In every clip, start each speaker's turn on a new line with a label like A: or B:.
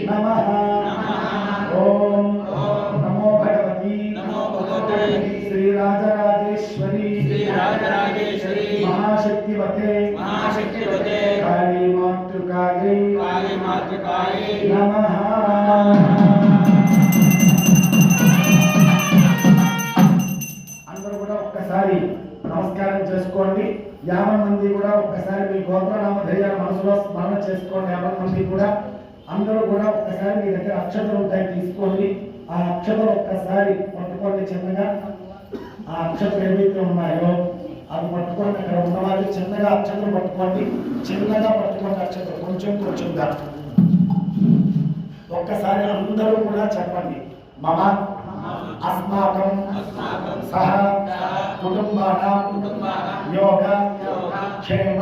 A: नमः। ओम नमो भगवती श्री राजराजेश्वरी महाशक्तिवते काली मातृकायै नमः। నమస్కారం చేసుకోండి. 50 మంది కూడా ఒక్కసారి మీ గోత్రనామధేయాల మనసులో స్మరణ చేసుకోండి. 50 మంది కూడా అందరూ కూడా ఒక్కసారి మీ దగ్గర అక్షతలు ఉంటాయి, తీసుకోండి. ఆ అక్షతలు ఒక్కసారి పట్టుకోండి. చిన్నగా ఆ అక్షతలు ఏవైతే ఉన్నాయో అది పట్టుకోండి. అక్కడ ఉన్నవాళ్ళు చిన్నగా అక్షతలు పట్టుకోండి. చిన్నగా పట్టుకోండి అక్షతలు, కొంచెం కొంచెంగా. ఒక్కసారి అందరూ కూడా చెప్పండి. మమ अस्माकं सह कुटुंबानां योग क्षेम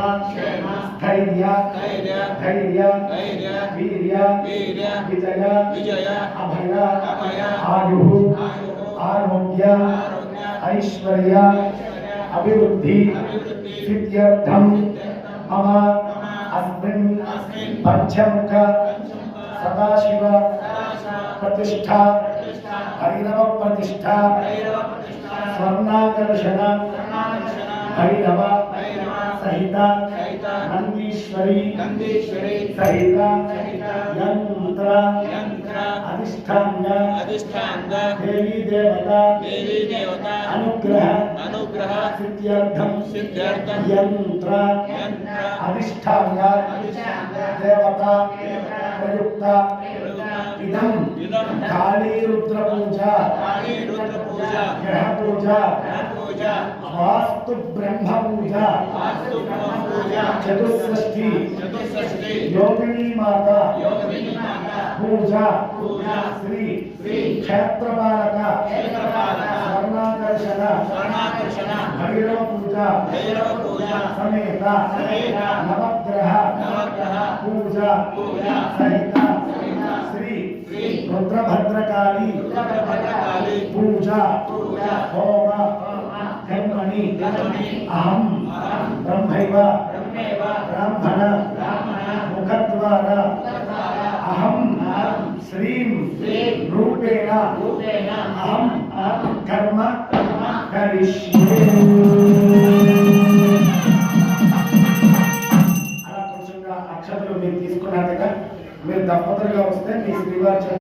A: स्थैर्य वीर्य विजय अभय आयुः आरोग्य ऐश्वर्य अभिवृद्धि सिद्ध्यर्थं मम अस्मिन् पंचमुख सदाशिव प्रतिष्ठा भैरव प्रतिष्ठा स्वर्णाकर्षण भैरव सहित नंदीश्वरी सहित यंत्र अधिष्ठान देवी देवता अनुग्रह सिद्ध्यर्थं यंत्र अधिष्ठान देवता प्रयुक्त इदं काली रुद्र पूजा ग्रह पूजा वास्तु ब्रह्म पूजा चतुष्षष्ठी योगिनी माता पूजा श्री क्षेत्रपालक स्वर्णाकर्षण भैरव पूजा समेत नवग्रह पूजा सहित श्री रुद्रभद्रकाली पूजा होम कर्मणि अहं ब्रह्मैव ब्राह्मण मुखद्वारा अहं श्रीं रूपेण अहं कर्म करिष्ये। అలా కొంచెంగా అక్షతలు మీరు తీసుకున్నాక మీరు దంపతులుగా వస్తే మీ శ్రీవారి